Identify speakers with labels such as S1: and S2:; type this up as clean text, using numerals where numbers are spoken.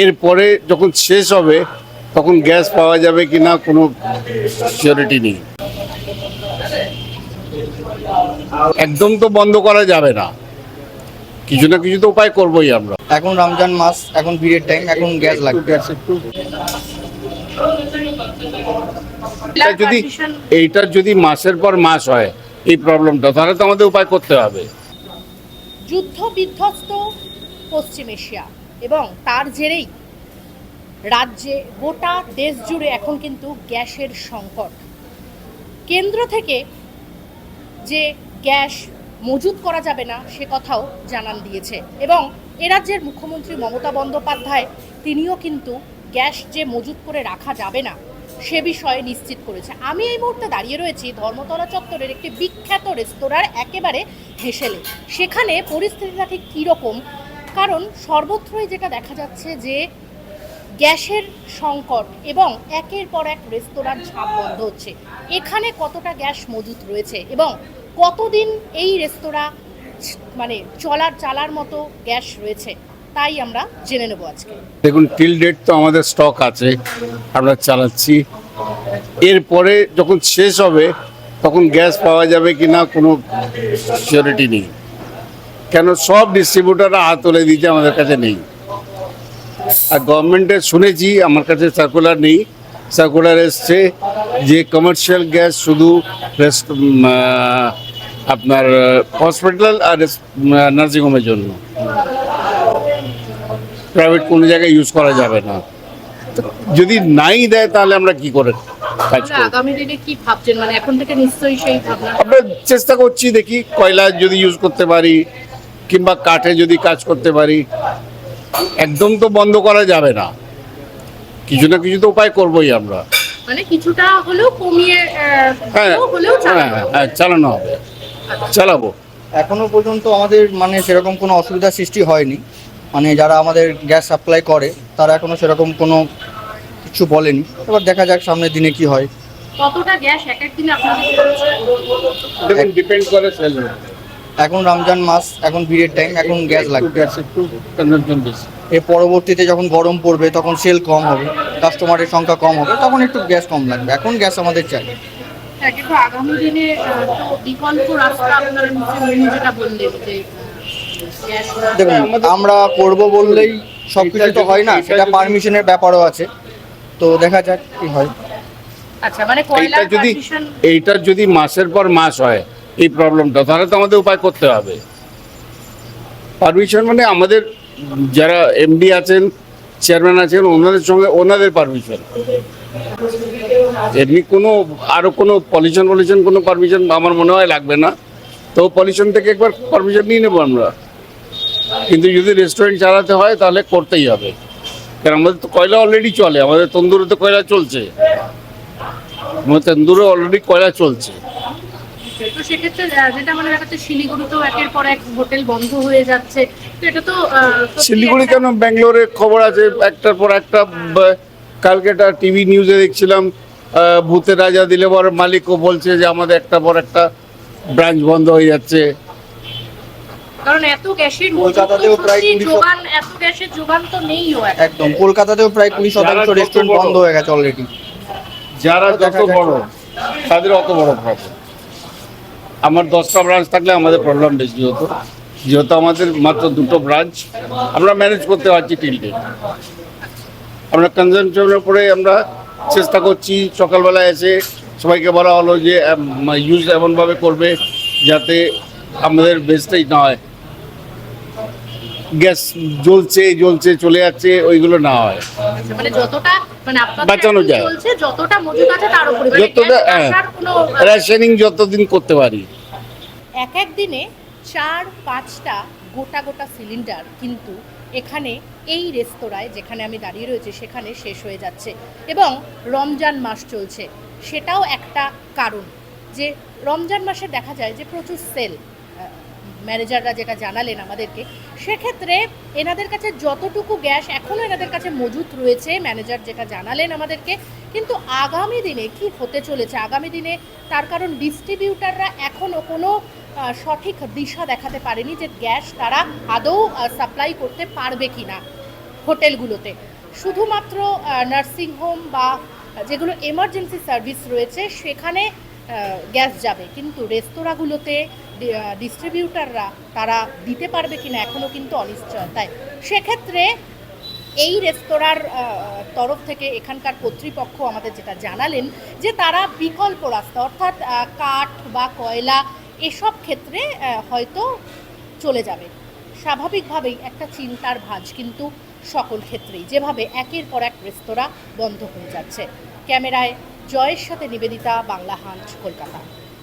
S1: এরপরে যখন শেষ হবে তখন গ্যাস পাওয়া যাবে কিনা কোনো সিওরিটি নেই। একদম তো বন্ধ করা যাবে না, কিছু না কিছু তো উপায় করবোই আমরা।
S2: এখন রমজান মাস, এখন ভিড়ের টাইম, এখন গ্যাস লাগবে।
S1: এইটার যদি মাসের পর মাস হয় এই প্রবলেমটা, তাহলে তো আমাদের উপায় করতে হবে।
S3: যুদ্ধ বিধ্বস্ত পশ্চিম এশিয়া এবং তার জেরেই রাজ্যে গোটা দেশ জুড়ে এখন কিন্তু গ্যাসের সংকট। কেন্দ্র থেকে যে গ্যাস মজুত করা যাবে না সে কথাও জানান দিয়েছে এবং এ রাজ্যের মুখ্যমন্ত্রী মমতা বন্দ্যোপাধ্যায় তিনিও কিন্তু গ্যাস যে মজুত করে রাখা যাবে না সে বিষয়ে নিশ্চিত করেছে। আমি এই মুহূর্তে দাঁড়িয়ে রয়েছি ধর্মতলা চত্বরের একটি বিখ্যাত রেস্তোরাঁর একেবারে হেসেলে। সেখানে পরিস্থিতিটা ঠিক কীরকম, কারণ সর্বত্রই যেটা দেখা যাচ্ছে যে গ্যাসের সংকট এবং একের পর এক রেস্তোরাঁর ঝাঁপ বন্ধ হচ্ছে। এখানে কতটা গ্যাস মজুত রয়েছে এবং কতদিন এই রেস্তোরাঁ মানে চালার মতো গ্যাস রয়েছে, তাই আমরা জেনে নেব আজকে।
S1: দেখুন, টিল ডেট তো আমাদের স্টক আছে, আমরা চালাচ্ছি। এরপরে যখন শেষ হবে তখন গ্যাস পাওয়া যাবে কিনা কোনো সিওরিটি নেই, কেন সব ডিস্ট্রিবিউটাররা হাত তুলে দিয়েছে, আমাদের কাছে নেই। আর গভর্নমেন্টের শুনেছি, আমার কাছে সার্কুলার নেই, সার্কুলার এসছে যে কমার্শিয়াল গ্যাস শুধু আপনার হসপিটাল আর নার্সিংহোমের জন্য, প্রাইভেট কোনো জায়গায় ইউজ করা যাবে না। যদি নাই দেয় তাহলে আমরা কি করে কাজ করব?
S3: আগামী দিনে কি ভাবছেন, মানে এখন থেকে নিশ্চয়ই সেই ভাবনা?
S1: আমরা চেষ্টা করছি, দেখি কয়লা যদি ইউজ করতে পারি কিংবা কাঠে যদি কাজ করতে পারি। একদম তো বন্ধ করা যাবে না, কিছু না কিছু তো উপায় করবোই আমরা।
S3: মানে কিছুটা হলেও কমিয়ে
S1: চালানো হবে, চালাবো।
S2: এখনো পর্যন্ত আমাদের মানে সেরকম কোনো অসুবিধার সৃষ্টি হয়নি। মানে যারা আমাদের গ্যাস সাপ্লাই করে তারা এখনো সেরকম কোনো কিছু বলেনি। এবার দেখা যাক সামনের দিনে কি হয়।
S3: কতটা গ্যাস এক এক দিনে আপনাদের
S1: দেখুন, ডিপেন্ড করে সেল।
S2: এখন রমজান মাস, এখন ভিড়ের টাইম, এখন গ্যাস লাগবে।
S1: গ্যাস একটু কনজাম্পশন বেশি।
S2: এর পরবর্তীতে যখন গরম পড়বে তখন সেল কম হবে, কাস্টমারের সংখ্যা কম হবে, তখন একটু গ্যাস কম লাগবে। এখন গ্যাস আমাদের চাই।
S3: কিন্তু আগামী দিনে তো বিকল্প রাস্তা আপনারা যেটা বললেন যে
S2: দেখুন, আমরা করব বললেই সব কিছু তো হয় না, সেটা পারমিশনের ব্যাপারও আছে। তো দেখা যাক কি হয়।
S3: আচ্ছা, মানে কয়লার পারমিশন
S1: এইটার যদি মাসের পর মাস হয় এই প্রবলেমটা, তাহলে তো আমাদের উপায় করতে হবে। পারমিশন মানে আমাদের যারা এমডি আছেন, চেয়ারম্যান আছেন, ওনাদের সঙ্গে ওনাদের পারমিশন। এমনি কোনো আরও কোনো পলিউশন কোনো পারমিশন আমার মনে হয় লাগবে না। তো পলিউশন থেকে একবার পারমিশন নিয়ে নেবো আমরা। কিন্তু যদি রেস্টুরেন্ট চালাতে হয় তাহলে করতেই হবে, কারণ আমাদের তো কয়লা অলরেডি চলে, আমাদের তন্দুরে তো কয়লা চলছে, আমাদের তন্দুরে অলরেডি কয়লা চলছে।
S3: তো সেক্ষেত্রে যেটা মানে দেখা যাচ্ছে শিলিগুড়িতেও একের পর এক হোটেল বন্ধ হয়ে যাচ্ছে। তো এটা তো
S1: শিলিগুড়ি কেন, ব্যাঙ্গালোরে খবর আছে একটার পর একটা। কালকে একটা টিভি নিউজে দেখছিলাম, ভূতের রাজা দিলেবর মালিকও বলছে যে আমাদের একটা পর একটা ব্রাঞ্চ বন্ধ হয়ে যাচ্ছে।
S3: কারণ এত গ্যাসের
S2: কলকাতাতেও প্রায়
S3: যোগান, এত গ্যাসের যোগান তো নেইও
S2: একদম। কলকাতাতেও প্রায় 20% রেস্টুরেন্ট বন্ধ হয়ে গেছে অলরেডি।
S1: যারা যত বড় তাদের অত বড় প্রবলেম। আমার 10টা ব্রাঞ্চ থাকলে আমাদের প্রবলেম বেশি হতো, যেহেতু আমাদের মাত্র 2টো ব্রাঞ্চ, আমরা ম্যানেজ করতে পারছি টিলডে। আমরা কনজামশনের উপরে আমরা চেষ্টা করছি। সকালবেলা এসে সবাইকে বলা হলো যে ইউজ এমনভাবে করবে যাতে আমাদের বেস্টেই না হয়, গ্যাস জ্বলছে চলে যাচ্ছে ওইগুলো না হয়,
S3: মানে যতটা মানে আপনাদের
S1: বাঁচানো যায়,
S3: চলছে যতটা মজুদ আছে তার উপরে
S1: যতটা রেশনিং যতদিন করতে পারি।
S3: এক এক দিনে 4-5টা গোটা সিলিন্ডার কিন্তু এখানে এই রেস্তোরাঁয় যেখানে আমি দাঁড়িয়ে রয়েছি সেখানে শেষ হয়ে যাচ্ছে এবং রমজান মাস চলছে। সেটাও একটা কারণ যে রমজান মাসে দেখা যায় যে প্রচুর সেল, ম্যানেজাররা যেটা জানালেন আমাদেরকে, সেক্ষেত্রে এনাদের কাছে যতটুকু গ্যাস এখনও এনাদের কাছে মজুত রয়েছে, ম্যানেজার যেটা জানালেন আমাদেরকে। কিন্তু আগামী দিনে কি হতে চলেছে আগামী দিনে, তার কারণ ডিস্ট্রিবিউটাররা এখনও কোনো সঠিক দিশা দেখাতে পারেনি যে গ্যাস তারা আদৌ সাপ্লাই করতে পারবে কি না। হোটেলগুলোতে। শুধুমাত্র নার্সিংহোম বা যেগুলো এমার্জেন্সি সার্ভিস রয়েছে সেখানে গ্যাস যাবে, কিন্তু রেস্তোরাঁগুলোতে ডিস্ট্রিবিউটাররা তারা দিতে পারবে কিনা এখনও কিন্তু অনিশ্চয়তায়। সেক্ষেত্রে এই রেস্তোরাঁর তরফ থেকে এখানকার কর্তৃপক্ষ আমাদের যেটা জানালেন যে তারা বিকল্প রাস্তা অর্থাৎ কাঠ বা কয়লা এসব ক্ষেত্রে হয়তো চলে যাবে। স্বাভাবিকভাবেই একটা চিন্তার ভাঁজ কিন্তু সকল ক্ষেত্রেই, যেভাবে একের পর এক রেস্তোরাঁ বন্ধ হয়ে যাচ্ছে। ক্যামেরায় জয়ের সাথে নিবেদিতা, বাংলা হান্ট, কলকাতা।